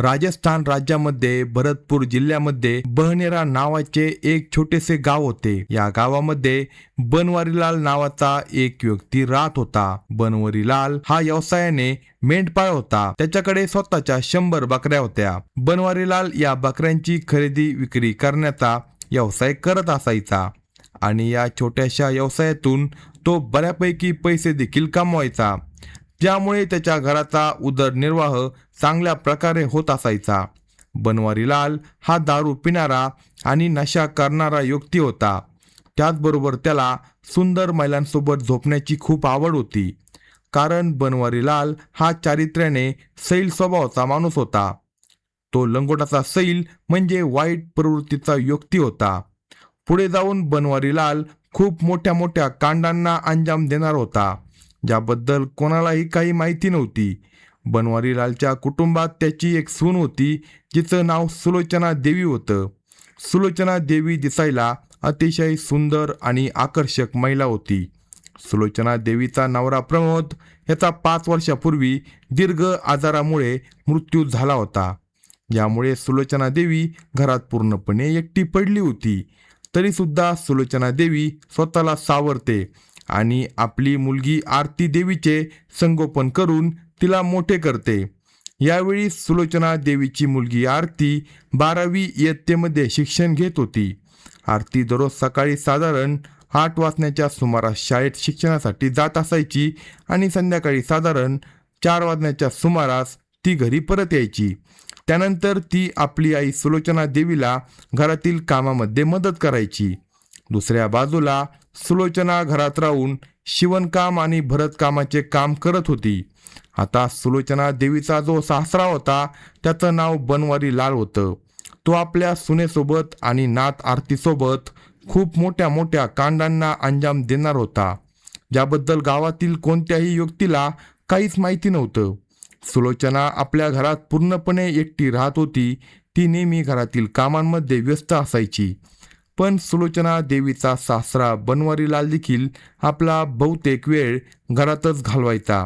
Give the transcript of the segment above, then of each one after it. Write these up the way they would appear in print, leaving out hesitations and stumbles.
राजस्थान राज्यामध्ये भरतपूर जिल्ह्यामध्ये बहनेरा नावाचे एक छोटेसे गाव होते। या गावामध्ये बनवारीलाल नावाचा एक व्यक्ती राहत होता। बनवारीलाल हा व्यवसायाने मेंढपाळ होता। त्याच्याकडे स्वतःच्या 100 बकऱ्या होत्या। बनवारीलाल या बकऱ्यांची खरेदी विक्री करण्याचा व्यवसाय करत असायचा आणि या छोट्याशा व्यवसायातून तो बऱ्यापैकी पैसे देखील कमवायचा, ज्यामुळे त्याच्या घराचा उदरनिर्वाह चांगल्या प्रकारे होत असायचा। बनवारीलाल हा दारू पिणारा आणि नशा करणारा व्यक्ती होता। त्याचबरोबर त्याला सुंदर महिलांसोबत झोपण्याची खूप आवड होती, कारण बनवारीलाल हा चारित्र्याने सैल स्वभावाचा माणूस होता। तो लंगोटाचा सैल म्हणजे वाईट प्रवृत्तीचा व्यक्ती होता। पुढे जाऊन बनवारीलाल खूप मोठ्या मोठ्या कांडांना अंजाम देणार होता, ज्याबद्दल कोणालाही काही माहिती नव्हती। बनवारीलालच्या कुटुंबात त्याची एक सून होती, जिचं नाव सुलोचना देवी होतं। सुलोचना देवी दिसायला अतिशय सुंदर आणि आकर्षक महिला होती। सुलोचना देवीचा नवरा प्रमोद याचा 5 वर्षापूर्वी दीर्घ आजारामुळे मृत्यू झाला होता, यामुळे सुलोचना देवी घरात पूर्णपणे एकटी पडली होती। तरी सुद्धा सुलोचना देवी स्वतःला सावरते आणि आपली मुलगी आरती देवीचे संगोपन करून तिला मोठे करते। यावेळी सुलोचना देवीची मुलगी आरती 12वी इयत्तेमध्ये शिक्षण घेत होती। आरती दररोज सकाळी साधारण 8 वाजण्याच्या सुमारास शाळेत शिक्षणासाठी जात असायची आणि संध्याकाळी साधारण 4 वाजण्याच्या सुमारास ती घरी परत यायची। त्यानंतर ती आपली आई सुलोचना देवीला घरातील कामामध्ये मदत करायची। दुसऱ्या बाजूला सुलोचना घरात राहून शिवणकाम आणि भरतकामाचे काम करत होती। आता सुलोचना देवीचा जो सासरा होता त्याचं नाव बनवारीलाल होतं। तो आपल्या सुनेसोबत आणि नात आरतीसोबत खूप मोठ्या मोठ्या कांडांना अंजाम देणार होता, ज्याबद्दल गावातील कोणत्याही व्यक्तीला काहीच माहिती नव्हतं। सुलोचना आपल्या घरात पूर्णपणे एकटी राहत होती। ती नेहमी घरातील कामांमध्ये व्यस्त असायची। पण सुलोचना देवीचा सासरा बनवारीलाल देखील आपला बहुतेक वेळ घरातच घालवायचा,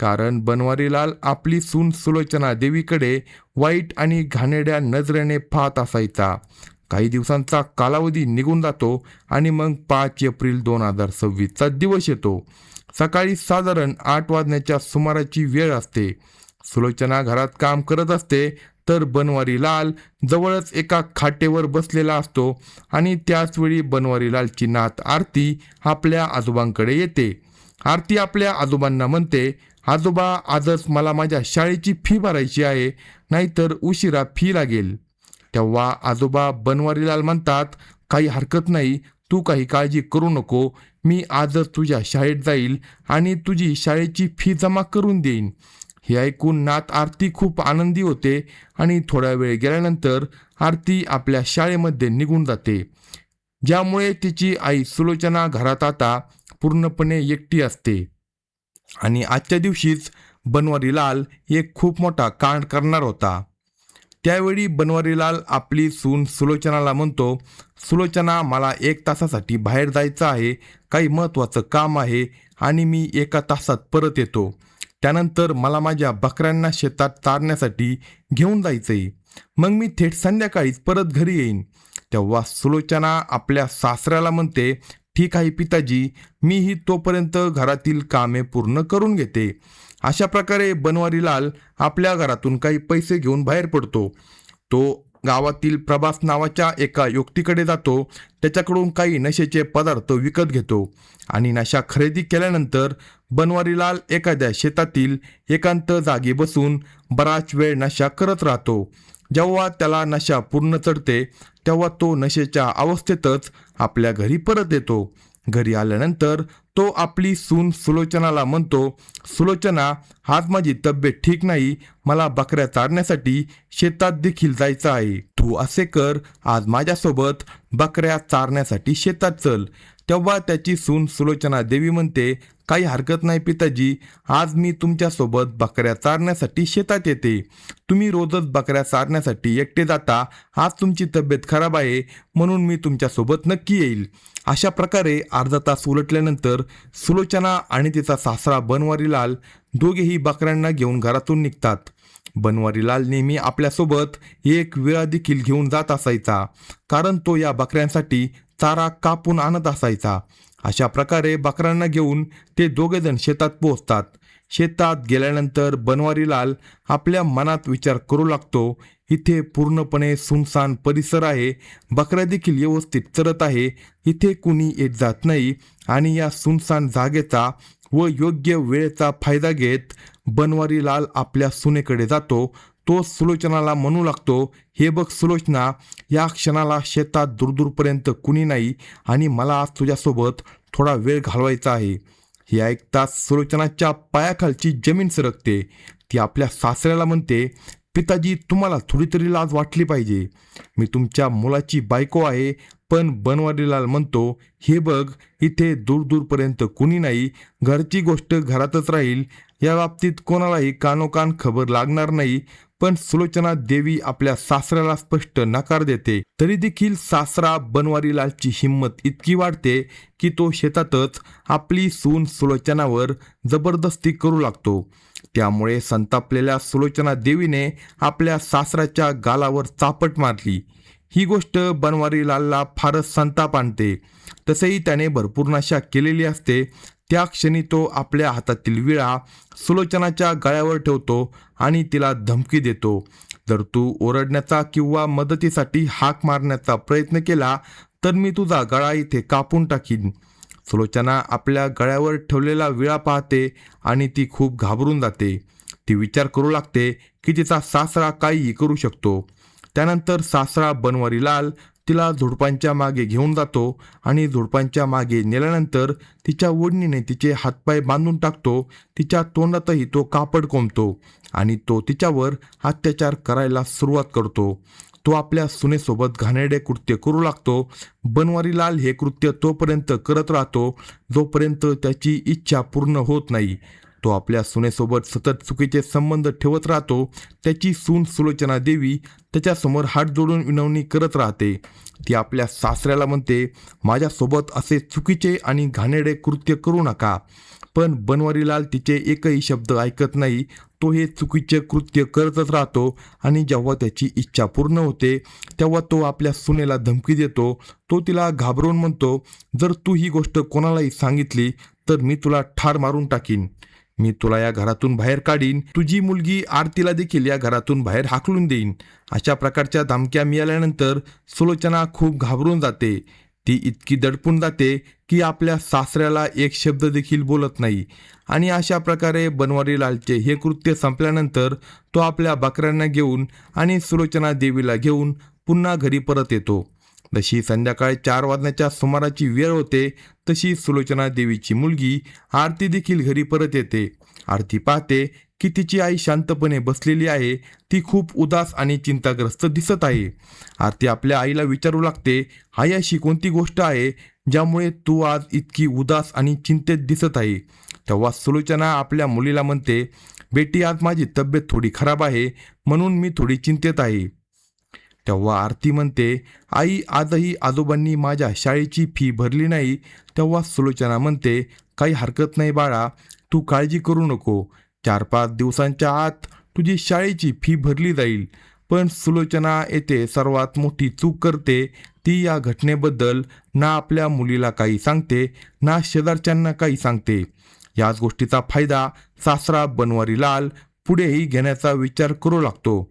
कारण बनवारीलाल आपली सून सुलोचना देवीकडे वाईट आणि घाणेरड्या नजरेने पाहत असायचा। काही दिवसांचा कालावधी निघून जातो आणि मग 5 एप्रिल 2026चा दिवस येतो। सकाळी साधारण 8 वाजण्याच्या सुमाराची वेळ असते। सुलोचना घरात काम करत असते, तर बनवारीलाल जवळच एका खाटेवर बसलेला असतो आणि त्याचवेळी बनवारीलालची नात आरती आपल्या आजोबांकडे येते। आरती आपल्या आजोबांना म्हणते, आजोबा, आजच मला माझ्या शाळेची फी भरायची आहे, नाहीतर उशिरा फी लागेल। तेव्हा आजोबा बनवारीलाल म्हणतात, काही हरकत नाही, तू काही काळजी करू नको, मी आजच तुझ्या शाळेत जाईल आणि तुझी शाळेची फी जमा करून देईन। हे ऐकून नात आरती खूप आनंदी होते आणि थोडा वेळ गेल्यानंतर आरती आपल्या शाळेमध्ये निघून जाते, ज्यामुळे तिची आई सुलोचना घरात आता पूर्णपणे एकटी असते। आणि आजच्या दिवशीच बनवारीलाल एक खूप मोठा कांड करणार होता। त्यावेळी बनवारीलाल आपली सून सुलोचनाला म्हणतो, सुलोचना, मला 1 तासासाठी बाहेर जायचं आहे, काही महत्त्वाचं काम आहे आणि मी 1 तासात परत येतो। त्यानंतर मला माझ्या बकऱ्यांना शेतात चारण्यासाठी घेऊन जायचंय, मग मी थेट संध्याकाळीच परत घरी येईन। तेव्हा सुलोचना आपल्या सासऱ्याला म्हणते, ठीक आहे पिताजी, मीही तोपर्यंत घरातील कामे पूर्ण करून घेते। अशा प्रकारे बनवारीलाल आपल्या घरातून काही पैसे घेऊन बाहेर पडतो। तो गावातील प्रभास नावाच्या एका व्यक्तीकडे जातो, त्याच्याकडून काही नशेचे पदार्थ विकत घेतो आणि नशा खरेदी केल्यानंतर बनवारीलाल एखाद्या शेतातील एकांत जागी बसून बराच वेळ नशा करत राहतो। जेव्हा त्याला नशा पूर्ण चढते, तेव्हा तो नशेच्या अवस्थेतच आपल्या घरी परत येतो। घरी आल्यानंतर तो आपली सून सुलोचनाला म्हणतो, सुलोचना, आज माझी तब्येत ठीक नाही, मला बकऱ्या चारण्यासाठी शेतात देखील जायचं आहे। तू असे कर, आज माझ्यासोबत बकऱ्या चारण्यासाठी शेतात चल। तेव्हा त्याची सून सुलोचना देवी म्हणते, काही हरकत नाही पिताजी, आज मी तुमच्यासोबत बकऱ्या चारण्यासाठी शेतात येते। तुम्ही रोजच बकऱ्या चारण्यासाठी एकटे जाता, आज तुमची तब्येत खराब आहे, म्हणून मी तुमच्यासोबत नक्की येईल। अशा प्रकारे अर्धा तास उलटल्यानंतर सुलोचना आणि तिचा सासरा बनवारीलाल दोघेही बकऱ्यांना घेऊन घरातून निघतात बनवारीलाल नेहमी आपल्यासोबत एक विळा देखील घेऊन जात असायचा, कारण तो या बकऱ्यांसाठी चारा कापून आणत असायचा. अशा प्रकारे बकऱ्यांना घेऊन ते दोघेजण शेतात पोहोचतात. शेतात गेल्यानंतर बनवारीलाल आपल्या मनात विचार करू लागतो, इथे पूर्णपणे सुनसान परिसर आहे, बकऱ्या देखील व्यवस्थित चरत आहे, इथे कुणी येत जात नाही. आणि या सुनसान जागेचा व योग्य वेळेचा फायदा घेत बनवारीलाल आपल्या सुनेकडे जातो. तो सुलोचनाला म्हणू लागतो, हे बघ सुलोचना, या क्षणाला शेतात दूरदूरपर्यंत कुणी नाही आणि मला आज तुझ्यासोबत थोडा वेळ घालवायचा आहे. हे ऐकताच सुलोचनाच्या पायाखालची जमीन सरकते. ती आपल्या सासऱ्याला म्हणते, पिताजी, तुम्हाला थोडी तरी लाज वाटली पाहिजे, मी तुमच्या मुलाची बायको आहे. पण बनवारीलाल म्हणतो, हे बघ, इथे दूरदूरपर्यंत कुणी नाही, घरची गोष्ट घरातच राहील, या बाबतीत कोणालाही कानोकान खबर लागणार नाही. पण सुलोचना देवी आपल्या सासऱ्याला स्पष्ट नकार देते. तरी देखील सासरा बनवारीलालची हिंमत इतकी वाढते की तो शेतातच आपली सून सुलोचनावर जबरदस्ती करू लागतो. त्यामुळे संतापलेल्या सुलोचना देवीने आपल्या सासऱ्याच्या गालावर चापट मारली. ही गोष्ट बनवारीलालला फारच संताप आणते. तसेही त्याने भरपूर नशा केलेली असते. त्या क्षणी तो आपल्या हातातील विळा सुलोचनाच्या गळ्यावर ठेवतो आणि तिला धमकी देतो, जर तू ओरडण्याचा किंवा मदतीसाठी हाक मारण्याचा प्रयत्न केला तर मी तुझा गळा इथे कापून टाकीन. सुलोचना आपल्या गळ्यावर ठेवलेला विळा पाहते आणि ती खूप घाबरून जाते. ती विचार करू लागते की तिचा सासरा काहीही करू शकतो. त्यानंतर सासरा बनवारीलाल तिला झुडपांच्या मागे घेऊन जातो आणि झुडपांच्या मागे नेल्यानंतर तिच्या ओढणीने तिचे हातपाय बांधून टाकतो. तिच्या तोंडातही तो कापड कोंबतो आणि तो तिच्यावर अत्याचार करायला सुरुवात करतो. तो आपल्या सुनेसोबत घाणेरडे कृत्य करू लागतो. बनवारीलाल हे कृत्य तोपर्यंत करत राहतो जोपर्यंत त्याची इच्छा पूर्ण होत नाही. तो आपल्या सुनेसोबत सतत चुकीचे संबंध ठेवत राहतो. त्याची सून सुलोचना देवी त्याच्यासमोर हात जोडून विनवणी करत राहते. ती आपल्या सासऱ्याला म्हणते, माझ्यासोबत असे चुकीचे आणि घाणेरडे कृत्य करू नका. पण बनवारीलाल तिचे एकही शब्द ऐकत नाही. तो हे चुकीचे कृत्य करतच राहतो आणि जेव्हा त्याची इच्छा पूर्ण होते तेव्हा तो आपल्या सुनेला धमकी देतो. तो तिला घाबरवून म्हणतो, जर तू ही गोष्ट कोणालाही सांगितली तर मी तुला ठार मारून टाकीन, मी तुला या घरातून बाहेर काढीन, तुझी मुलगी आरतीला देखील या घरातून बाहेर हाकलून देईन. अशा प्रकारच्या धमक्या मिळाल्यानंतर सुलोचना खूप घाबरून जाते. ती इतकी दडपून जाते की आपल्या सासऱ्याला एक शब्द देखील बोलत नाही. आणि अशा प्रकारे बनवारीलालचे हे कृत्य संपल्यानंतर तो आपल्या बकऱ्यांना घेऊन आणि सुलोचना देवीला घेऊन पुन्हा घरी परत येतो. जशी संध्याकाळी 4 वाजण्याच्या सुमाराची वेळ होते तशी सुलोचना देवीची मुलगी आरती देखील घरी परत येते. आरती पाहते की तिची आई शांतपणे बसलेली आहे. ती खूप उदास आणि चिंताग्रस्त दिसत आहे. आरती आपल्या आईला विचारू लागते, आई, अशी कोणती गोष्ट आहे ज्यामुळे तू आज इतकी उदास आणि चिंतेत दिसत आहे. तेव्हा सुलोचना आपल्या मुलीला म्हणते, बेटी, आज माझी तब्येत थोडी खराब आहे म्हणून मी थोडी चिंतेत आहे. तेव्हा आरती म्हणते, आई, आजही आजोबांनी माझ्या शाळेची फी भरली नाही. तेव्हा सुलोचना म्हणते, काही हरकत नाही बाळा, तू काळजी करू नको, 4-5 दिवसांच्या आत तुझी शाळेची फी भरली जाईल. पण सुलोचना येथे सर्वात मोठी चूक करते. ती या घटनेबद्दल ना आपल्या मुलीला काही सांगते ना शेजारच्यांना काही सांगते. याच गोष्टीचा फायदा सासरा बनवारीलाल पुढेही घेण्याचा विचार करू लागतो.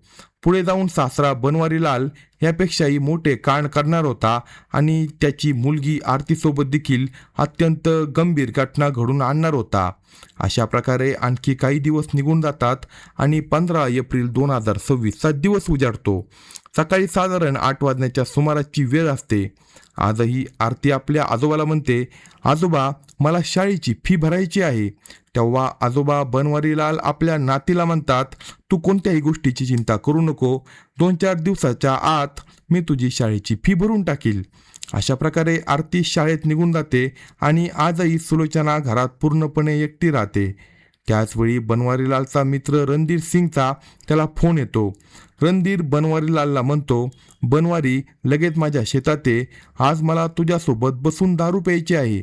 पुढे जाऊन सासरा बनवारीलाल यापेक्षाही मोठे कांड करणार होता आणि त्याची मुलगी आरतीसोबत देखील अत्यंत गंभीर घटना घडून आणणार होता. अशा प्रकारे आणखी काही दिवस निघून जातात आणि 15 एप्रिल 2026चा दिवस उजाडतो. सकाळी साधारण 8 वाजण्याच्या सुमाराची वेळ असते. आजही आरती आपल्या आजोबाला म्हणते, आजोबा, मला शाळेची फी भरायची आहे. तेव्हा आजोबा बनवारीलाल आपल्या नातीला म्हणतात, तू कोणत्याही गोष्टीची चिंता करू नको, 2-4 दिवसाच्या आत मी तुझी शाळेची फी भरून टाकील. अशा प्रकारे आरती शाळेत निघून जाते आणि आजही सुलोचना घरात पूर्णपणे एकटी राहते. त्याचवेळी बनवारीलालचा मित्र रणधीर सिंगचा त्याला फोन येतो. रणधीर बनवारीलालला म्हणतो, बनवारी, लगेच माझ्या शेतात ये, आज मला तुझ्यासोबत बसून दारू प्यायची आहे.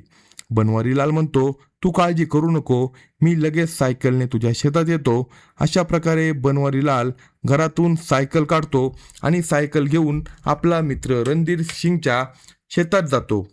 बनवारीलाल म्हणतो, तू काळजी करू नको, मी लगेच सायकलने तुझ्या शेतात येतो. अशा प्रकारे बनवारीलाल घरातून सायकल काढतो आणि सायकल घेऊन आपला मित्र रणधीर सिंगच्या शेतात जातो.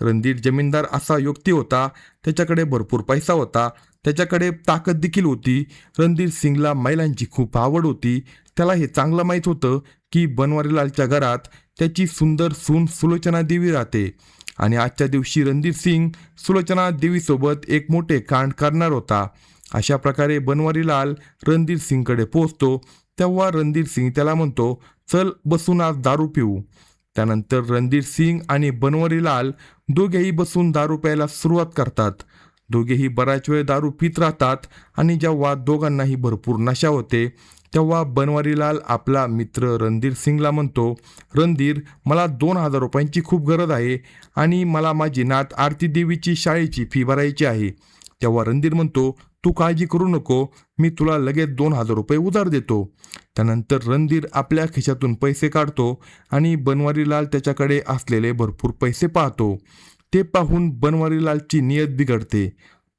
रणधीर जमीनदार असा व्यक्ती होता. त्याच्याकडे भरपूर पैसा होता, त्याच्याकडे ताकद देखील होती. रणधीर सिंगला महिलांची खूप आवड होती. त्याला हे चांगलं माहीत होतं की बनवारीलालच्या घरात त्याची सुंदर सून सुलोचना देवी राहते आणि आजच्या दिवशी रणधीर सिंग सुलोचना देवीसोबत एक मोठे कांड करणार होता. अशा प्रकारे बनवारीलाल रणधीर सिंगकडे पोहोचतो. तेव्हा रणधीर सिंग त्याला म्हणतो, चल बसून आज दारू पिऊ. त्यानंतर रणधीर सिंग आणि बनवारीलाल दोघेही बसून दारू प्यायला सुरुवात करतात. दोघेही बराच वेळ दारू पित राहतात आणि जेव्हा दोघांनाही भरपूर नशा होते तेव्हा बनवारीलाल आपला मित्र रणधीर सिंगला म्हणतो, रणधीर, मला 2,000 रुपयांची खूप गरज आहे आणि मला माझी नात आरती देवीची शाळेची फी भरायची आहे. तेव्हा रणधीर म्हणतो, तू काळजी करू नको, मी तुला लगेच 2,000 रुपये उधार देतो. त्यानंतर रणधीर आपल्या खिशातून पैसे काढतो आणि बनवारीलाल त्याच्याकडे असलेले भरपूर पैसे पाहतो. ते पाहून बनवारीलालची नियत बिघडते.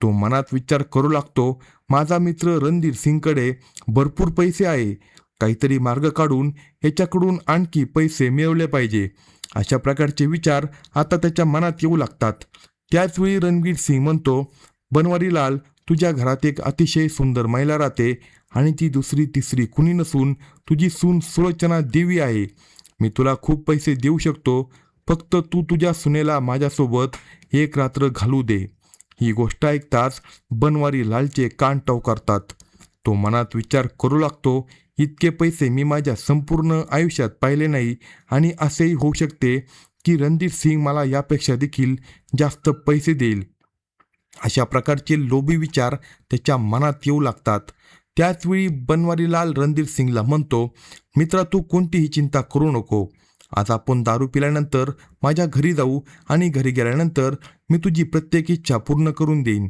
तो मनात विचार करू लागतो, माझा मित्र रणधीर सिंगकडे भरपूर पैसे आहे, काहीतरी मार्ग काढून याच्याकडून आणखी पैसे मिळवले पाहिजे. अशा प्रकारचे विचार आता त्याच्या मनात येऊ लागतात. त्याचवेळी रणधीर सिंग म्हणतो, बनवारीलाल, तुझ्या घरात एक अतिशय सुंदर महिला राहते आणि ती दुसरी तिसरी कुणी नसून तुझी सून सुलोचना देवी आहे. मी तुला खूप पैसे देऊ शकतो, फक्त तू तुझ्या सुनेला माझ्यासोबत एक रात्र घालू दे. ही गोष्ट ऐकताच बनवारीलालचे कान टवकारतात. तो मनात विचार करू लागतो, इतके पैसे मी माझ्या संपूर्ण आयुष्यात पाहिले नाही आणि असेही होऊ शकते की रणधीर सिंग मला यापेक्षा देखील जास्त पैसे देईल. अशा प्रकारचे लोभी विचार त्याच्या मनात येऊ लागतात. त्याचवेळी बनवारीलाल रणधीर सिंगला म्हणतो, मित्रा, तू कोणतीही चिंता करू नको. आज आपण दारू पिल्यानंतर माझ्या घरी जाऊ आणि घरी गेल्यानंतर मी तुझी प्रत्येक इच्छा पूर्ण करून देईन.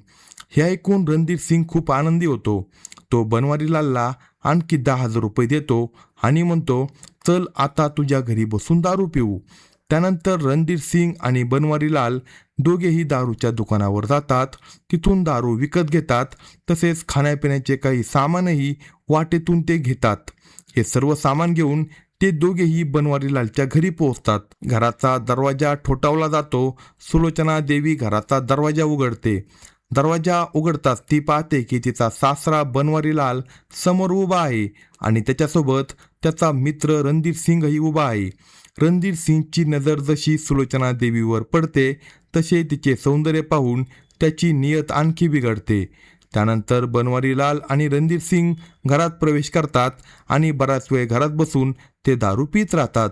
हे ऐकून रणधीर सिंग खूप आनंदी होतो. तो बनवारीलालला आणखी 10,000 रुपये देतो आणि म्हणतो, चल आता तुझ्या घरी बसून दारू पिऊ. त्यानंतर रणधीर सिंग आणि बनवारीलाल दोघेही दारूच्या दुकानावर जातात. तिथून दारू विकत घेतात. तसेच खाण्यापिण्याचे काही सामानही वाटेतून ते घेतात. हे सर्व सामान घेऊन ते दोघेही बनवारीलालच्या घरी पोहोचतात. घराचा दरवाजा ठोठावला जातो. सुलोचना देवी घराचा दरवाजा उघडते. दरवाजा उघडताच ती पाहते की तिचा सासरा बनवारीलाल समोर उभा आहे आणि त्याच्यासोबत त्याचा मित्र रणधीर सिंगही उभा आहे. रणधीर सिंगची नजर जशी सुलोचना देवीवर पडते तसे तिचे सौंदर्य पाहून त्याची नियत आणखी बिघडते. त्यानंतर बनवारीलाल आणि रणधीर सिंग घरात प्रवेश करतात आणि बराच वेळ घरात बसून ते दारू पित राहतात.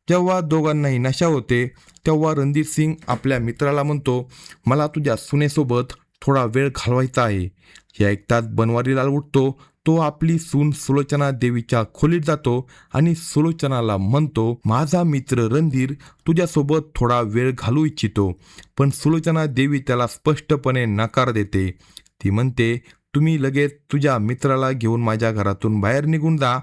जेव्हा दोघांनाही नशा होते तेव्हा रणधीर सिंग आपल्या मित्राला म्हणतो, मला तुझ्या सुनेसोबत थोडा वेळ घालवायचा आहे. हे ऐकताच बनवारीलाल उठतो. तो आपली सून सुलोचना देवीच्या खोलीत जातो आणि सुलोचनाला म्हणतो, माझा मित्र रणधीर तुझ्यासोबत थोडा वेळ घालू इच्छितो. पण सुलोचना देवी त्याला स्पष्टपणे नकार देते. ती म्हणते, तुम्ही लगेच तुझ्या मित्राला घेऊन माझ्या घरातून बाहेर निघून जा.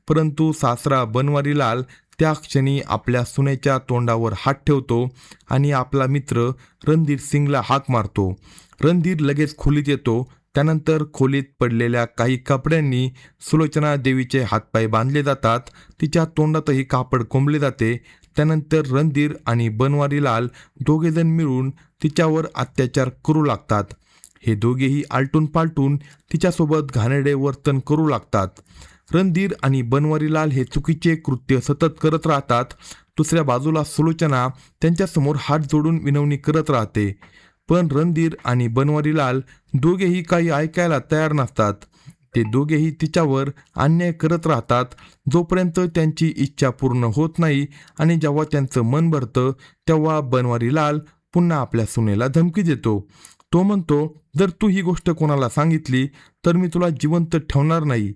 परंतु सासरा बनवारीलाल त्या क्षणी आपल्या सुनेच्या तोंडावर हात ठेवतो आणि आपला मित्र रणधीर सिंगला हाक मारतो. रणधीर लगेच खोलीत येतो. त्यानंतर खोलीत पडलेल्या काही कपड्यांनी सुलोचना देवीचे हातपाय बांधले जातात. तिच्या तोंडातही कापड कोंबले जाते. त्यानंतर रणधीर आणि बनवारीलाल दोघेजण मिळून तिच्यावर अत्याचार करू लागतात. हे दोघेही आलटून पालटून तिच्यासोबत घाणेरडे वर्तन करू लागतात. रणधीर आणि बनवारीलाल हे चुकीचे कृत्य सतत करत राहतात. दुसऱ्या बाजूला सुलोचना त्यांच्यासमोर हात जोडून विनवणी करत राहते. पण रणधीर आणि बनवारीलाल दोघेही काही ऐकायला तयार नसतात. ते दोघेही तिच्यावर अन्याय करत राहतात जोपर्यंत त्यांची इच्छा पूर्ण होत नाही. आणि जेव्हा त्यांचं मन भरतं तेव्हा बनवारीलाल पुन्हा आपल्या सुनेला धमकी देतो. तो म्हणतो, जर तू ही गोष्ट कोणाला सांगितली तर मी तुला जिवंत ठेवणार नाही.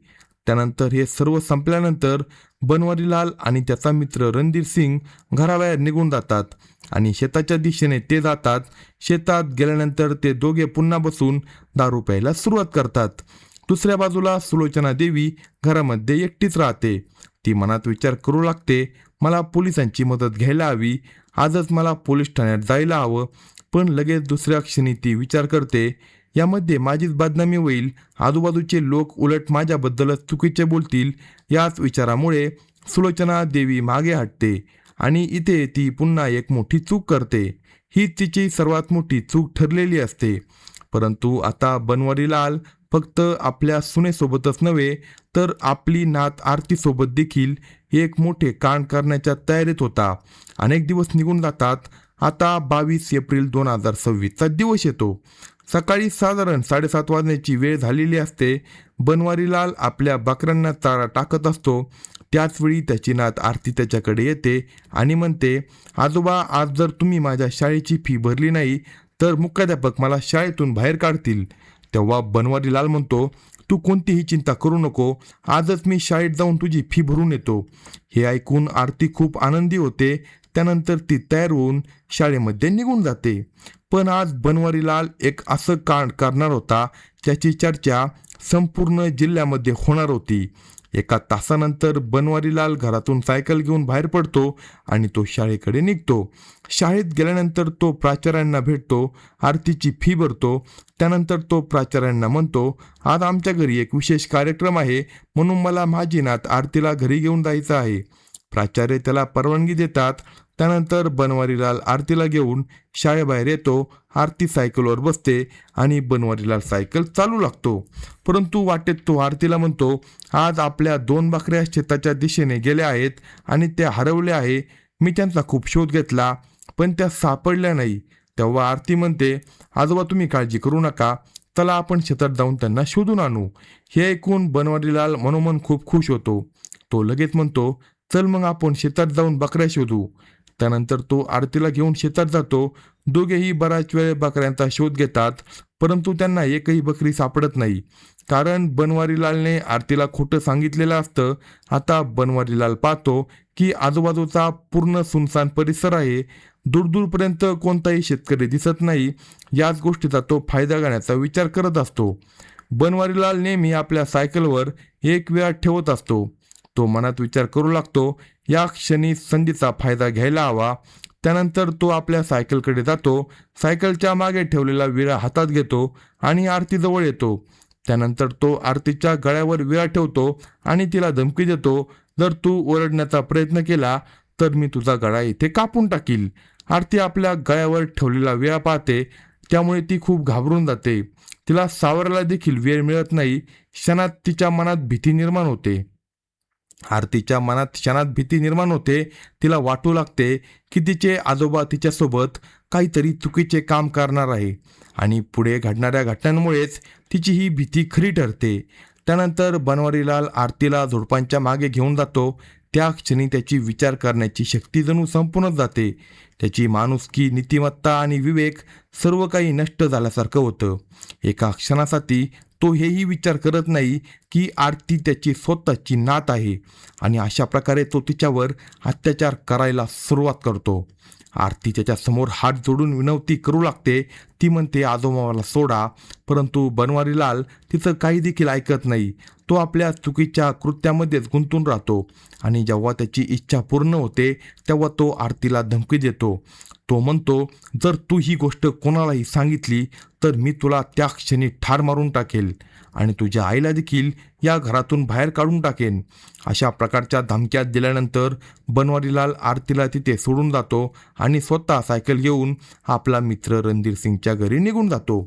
त्यानंतर हे सर्व संपल्यानंतर बनवारीलाल आणि त्याचा मित्र रणधीर सिंग घराबाहेर निघून जातात आणि शेताच्या दिशेने ते जातात. शेतात गेल्यानंतर ते दोघे पुन्हा बसून दारू प्यायला सुरुवात करतात. दुसऱ्या बाजूला सुलोचना देवी घरामध्ये एकटीच राहते. ती मनात विचार करू लागते, मला पोलिसांची मदत घ्यायला हवी. आजच मला पोलीस ठाण्यात जायला हवं. पण लगेच दुसऱ्या क्षणी ती विचार करते, यामध्ये माझीच बदनामी होईल, आजूबाजूचे लोक उलट माझ्याबद्दलच चुकीचे बोलतील. याच विचारामुळे सुलोचना देवी मागे हटते आणि इथे ती पुन्हा एक मोठी चूक करते. ही तिची सर्वात मोठी चूक ठरलेली असते. परंतु आता बनवारीलाल फक्त आपल्या सुनेसोबतच नव्हे तर आपली नात आरतीसोबत देखील एक मोठे कांड करण्याच्या तयारीत होता. अनेक दिवस निघून जातात. आता 22 एप्रिल 2026चा दिवस येतो. सकाळी साधारण 7:30 वाजण्याची वेळ झालेली असते. बनवारीलाल आपल्या बकऱ्यांना चारा टाकत असतो. त्याचवेळी त्याची नात आरती त्याच्याकडे येते आणि म्हणते, आजोबा, आज जर तुम्ही माझ्या शाळेची फी भरली नाही तर मुख्याध्यापक मला शाळेतून बाहेर काढतील. तेव्हा बनवारीलाल म्हणतो, तू कोणतीही चिंता करू नको, आजच मी शाळेत जाऊन तुझी फी भरून येतो. हे ऐकून आरती खूप आनंदी होते. त्यानंतर ती तयार होऊन शाळेमध्ये निघून जाते. पण आज बनवारीलाल एक असं कांड करणार होता ज्याची चर्चा संपूर्ण जिल्ह्यामध्ये होणार होती. एका तासानंतर बनवारीलाल घरातून सायकल घेऊन बाहेर पडतो आणि तो शाळेकडे निघतो. शाळेत गेल्यानंतर तो प्राचार्यांना भेटतो, आरतीची फी भरतो. त्यानंतर तो प्राचार्यांना म्हणतो, आज आमच्या घरी एक विशेष कार्यक्रम आहे, म्हणून मला माझी नात आरतीला घरी घेऊन जायचं आहे. प्राचार्य त्याला परवानगी देतात. त्यानंतर बनवारीलाल आरतीला घेऊन शाळेबाहेर येतो. आरती सायकलवर बसते आणि बनवारीलाल सायकल चालू लागतो. परंतु वाटेत तो आरतीला म्हणतो, आज आपल्या 2 बकऱ्या शेताच्या दिशेने गेल्या आहेत आणि त्या हरवल्या आहे. मी त्यांचा खूप शोध घेतला पण त्या सापडल्या नाही. तेव्हा आरती म्हणते, आजोबा, तुम्ही काळजी करू नका, चला आपण शेतात जाऊन त्यांना शोधून आणू. हे ऐकून बनवारीलाल मनोमन खूप खुश होतो. तो लगेच म्हणतो, चल मग आपण शेतात जाऊन बकऱ्या शोधू. त्यानंतर तो आरतीला घेऊन शेतात जातो. दोघेही बराच वेळ बकऱ्यांचा शोध घेतात, परंतु त्यांना एकही बकरी सापडत नाही, कारण बनवारीलालने आरतीला खोटं सांगितलेलं असतं. आता बनवारीलाल पाहतो की आजूबाजूचा पूर्ण सुनसान परिसर आहे. दूरदूरपर्यंत कोणताही शेतकरी दिसत नाही. याच गोष्टीचा तो फायदा घेण्याचा विचार करत असतो. बनवारीलाल नेहमी आपल्या सायकलवर एक विळा ठेवत असतो. तो मनात विचार करू लागतो, या क्षणी संधीचा फायदा घ्यायला हवा. त्यानंतर तो आपल्या सायकलकडे जातो. सायकलच्या मागे ठेवलेला विळा हातात घेतो आणि आरतीजवळ येतो. त्यानंतर तो आरतीच्या गळ्यावर विळा ठेवतो आणि तिला धमकी देतो, जर तू ओरडण्याचा प्रयत्न केला तर मी तुझा गळा इथे कापून टाकील. आरती आपल्या गळ्यावर ठेवलेला विळा पाहते, त्यामुळे ती खूप घाबरून जाते. तिला सावरायला देखील वेळ मिळत नाही. क्षणात तिच्या मनात भीती निर्माण होते. आरतीच्या मनात क्षणात भीती निर्माण होते. तिला वाटू लागते की तिचे आजोबा तिच्यासोबत काहीतरी चुकीचे काम करणार आहे आणि पुढे घडणाऱ्या घटनांमुळेच तिची ही भीती खरी ठरते. त्यानंतर बनवारीलाल आरतीला झुडपांच्या मागे घेऊन जातो. त्या क्षणी त्याची विचार करण्याची शक्ती जणू संपूनच जाते. त्याची माणुसकी, नीतिमत्ता आणि विवेक सर्व काही नष्ट झाल्यासारखं होतं. एका क्षणासाठी तो हेही विचार करत नाही की आरती त्याची स्वतःची नात आहे आणि अशा प्रकारे तो तिच्यावर अत्याचार करायला सुरुवात करतो. आरती त्याच्या समोर हात जोडून विनंती करू लागते. ती म्हणते, आजोबा, मला सोडा. परंतु बनवारीलाल तिचं काही देखील ऐकत नाही. तो आपल्या चुकीच्या कृत्यामध्येच गुंतून राहतो आणि जेव्हा त्याची इच्छा पूर्ण होते तेव्हा तो आरतीला धमकी देतो. तो म्हणतो, जर तू ही गोष्ट कोणालाही सांगितली तर मी तुला त्या क्षणी ठार मारून टाकेल आणि तुझ्या आईला देखील या घरातून बाहेर काढून टाकेन. अशा प्रकारच्या धमक्या दिल्यानंतर बनवारीलाल आरतीला तिथे सोडून जातो आणि स्वतः सायकल घेऊन आपला मित्र रणधीर सिंगच्या घरी निघून जातो.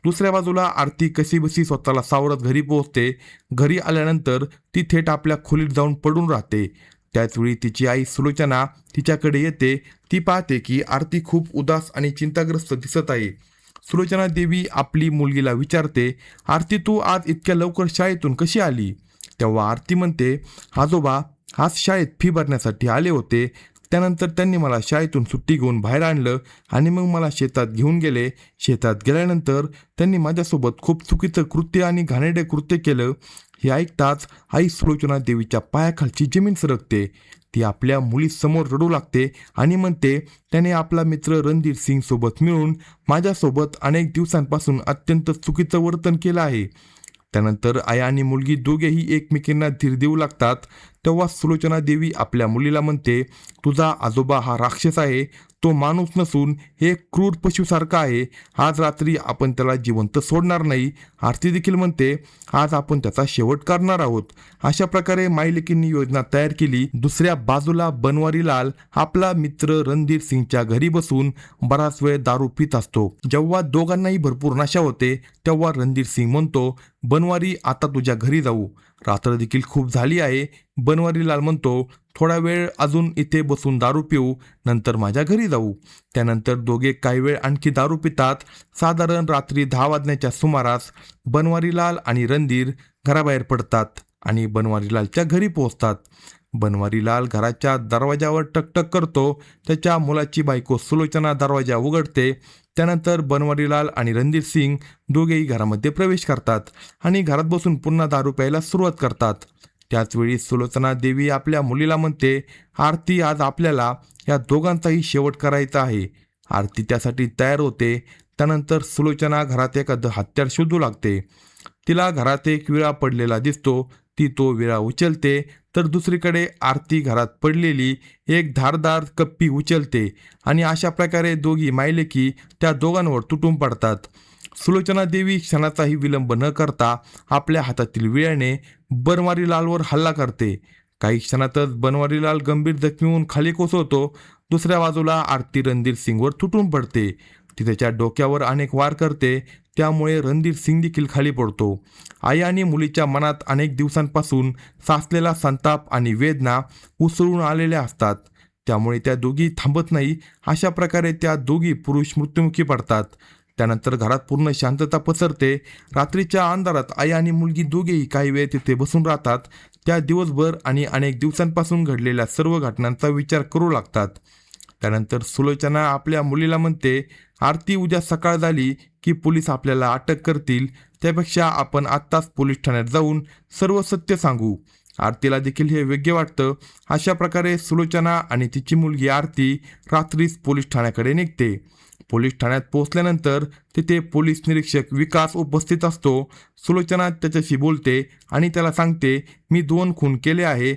दुसऱ्या बाजूला आरती कशीबसी स्वतःला सावरत घरी पोहोचते. घरी आल्यानंतर ती थेट आपल्या खोलीत जाऊन पडून राहते. त्याचवेळी तिची आई सुलोचना तिच्याकडे येते. ती पाहते की आरती खूप उदास आणि चिंताग्रस्त दिसत आहे. सुलोचना देवी आपली मुलगीला विचारते, आरती, तू आज इतक्या लवकर शाळेतून कशी आली? तेव्हा आरती म्हणते, आजोबा, आज शाळेत फी भरण्यासाठी आले होते. त्यानंतर त्यांनी मला शाळेतून सुट्टी घेऊन बाहेर आणलं आणि मग मला शेतात घेऊन गेले. शेतात गेल्यानंतर त्यांनी माझ्यासोबत खूप चुकीचं कृत्य आणि घाणेरडे कृत्य केलं. हे ऐकताच आई सुलोचना देवीच्या पायाखालची जमीन सरकते. ती आपल्या मुलीसमोर रडू लागते आणि म्हणते, त्याने आपला मित्र रणधीर सिंग सोबत मिळून माझ्यासोबत अनेक दिवसांपासून अत्यंत चुकीचं वर्तन केलं आहे. त्यानंतर आई आणि मुलगी दोघेही एकमेकींना धीर देऊ लागतात. तेव्हा सुलोचना देवी आपल्या मुलीला म्हणते, तुझा आजोबा हा राक्षस आहे, तो माणूस नसून हे क्रूर पशुसारखा आहे. आज रात्री आपण त्याला जिवंत सोडणार नाही. आरती देखील म्हणते, आज आपण त्याचा शेवट करणार आहोत. अशा प्रकारे माईलेकींनी योजना तयार केली. दुसऱ्या बाजूला बनवारीलाल आपला मित्र रणधीर सिंगच्या घरी बसून बराच वेळ दारू पित असतो. जेव्हा दोघांनाही भरपूर नशा होते तेव्हा रणधीर सिंग म्हणतो, बनवारी आता तुझ्या घरी जाऊ. रात्र देखील खूप झाली आहे. बनवारीलाल म्हणतो, थोडा वेळ अजून इथे बसून दारू पिऊ, नंतर माझ्या घरी जाऊ. त्यानंतर दोघे काही वेळ आणखी दारू पितात. साधारण रात्री 10 वाजण्याच्या सुमारास बनवारीलाल आणि रणधीर घराबाहेर पडतात आणि बनवारीलालच्या घरी पोहोचतात. बनवारीलाल घराच्या दरवाजावर टकटक करतो. त्याच्या मुलाची बायको सुलोचना दरवाजा उघडते. त्यानंतर बनवारीलाल आणि रणधीर सिंग दोघेही घरामध्ये प्रवेश करतात आणि घरात बसून पुन्हा दारू प्यायला सुरुवात करतात. त्याचवेळी सुलोचना देवी आपल्या मुलीला म्हणते, आरती आज आपल्याला या दोघांचाही शेवट करायचा आहे. आरती त्यासाठी तयार होते. त्यानंतर सुलोचना घरात एखादं हत्यार शोधू लागते. तिला घरात एक विळा पडलेला दिसतो. ती तो विळा उचलते, तर दुसरीकडे आरती घरात पडलेली एक धारदार कप्पी उचलते आणि अशा प्रकारे दोघी मायलेकी त्या दोघांवर तुटून पडतात. सुलोचना देवी क्षणाचाही विलंब न करता आपल्या हातातील विळ्याने बनवारीलालवर हल्ला करते. काही क्षणातच बनवारीलाल गंभीर जखमी होऊन खाली कोसळतो. दुसऱ्या बाजूला आरती रणधीर सिंगवर तुटून पडते. ती त्याच्या डोक्यावर अनेक वार करते. त्यामुळे रणधीर सिंग देखील खाली पडतो. आई आणि मुलीच्या मनात अनेक दिवसांपासून साचलेला संताप आणि वेदना उसळून आलेल्या असतात. त्यामुळे त्या दोघी थांबत नाही. अशा प्रकारे त्या दोघी पुरुष मृत्युमुखी पडतात. त्यानंतर घरात पूर्ण शांतता पसरते. रात्रीच्या अंधारात आई आणि मुलगी दोघेही काही वेळ तिथे बसून राहतात. त्या दिवसभर आणि अनेक दिवसांपासून घडलेल्या सर्व घटनांचा विचार करू लागतात. त्यानंतर सुलोचना आपल्या मुलीला म्हणते, आरती उद्या सकाळ झाली की पोलीस आपल्याला अटक करतील. त्यापेक्षा आपण आत्ताच पोलीस ठाण्यात जाऊन सर्व सत्य सांगू. आरतीला देखील हे योग्य वाटतं. अशा प्रकारे सुलोचना आणि तिची मुलगी आरती रात्रीच पोलीस ठाण्याकडे निघते. पोलीस ठाण्यात पोहोचल्यानंतर तिथे पोलीस निरीक्षक विकास उपस्थित असतो. सुलोचना त्याच्याशी बोलते आणि त्याला सांगते, मी 2 खून केले आहे,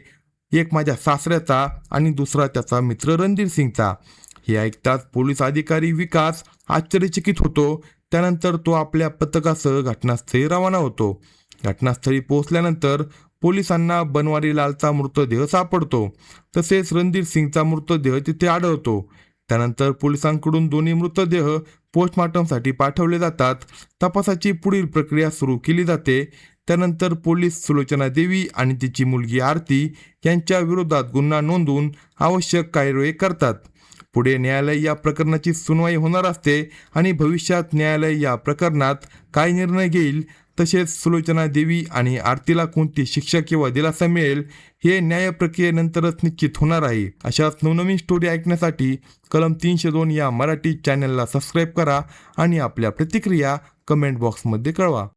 एक माझ्या सासऱ्याचा आणि दुसरा त्याचा मित्र रणधीर सिंगचा. हे ऐकताच पोलीस अधिकारी विकास आश्चर्यचकित होतो. त्यानंतर तो आपल्या पथकासह घटनास्थळी रवाना होतो. घटनास्थळी पोहोचल्यानंतर पोलिसांना बनवारीलालचा मृतदेह सापडतो. तसेच रणधीर सिंगचा मृतदेह तिथे आढळतो. त्यानंतर पोलिसांकडून दोन्ही मृतदेह पोस्टमॉर्टमसाठी पाठवले जातात. तपासाची पुढील प्रक्रिया सुरू केली जाते. त्यानंतर पोलीस सुलोचना देवी आणि तिची मुलगी आरती यांच्या विरोधात गुन्हा नोंदवून आवश्यक कार्यवाही करतात. पुढे न्यायालय या प्रकरणाची सुनवाई होणार असते आणि भविष्यात न्यायालय या प्रकरणात काय निर्णय घेईल, तसेच सुलोचना देवी आणि आरतीला कोणती शिक्षा किंवा दिलासा मिळेल, हे न्याय प्रक्रियेनंतरच निश्चित होणार आहे. अशाच नवनवीन स्टोरी ऐकण्यासाठी कलम 302 या मराठी चॅनलला सबस्क्राईब करा आणि आपल्या प्रतिक्रिया कमेंट बॉक्समध्ये कळवा.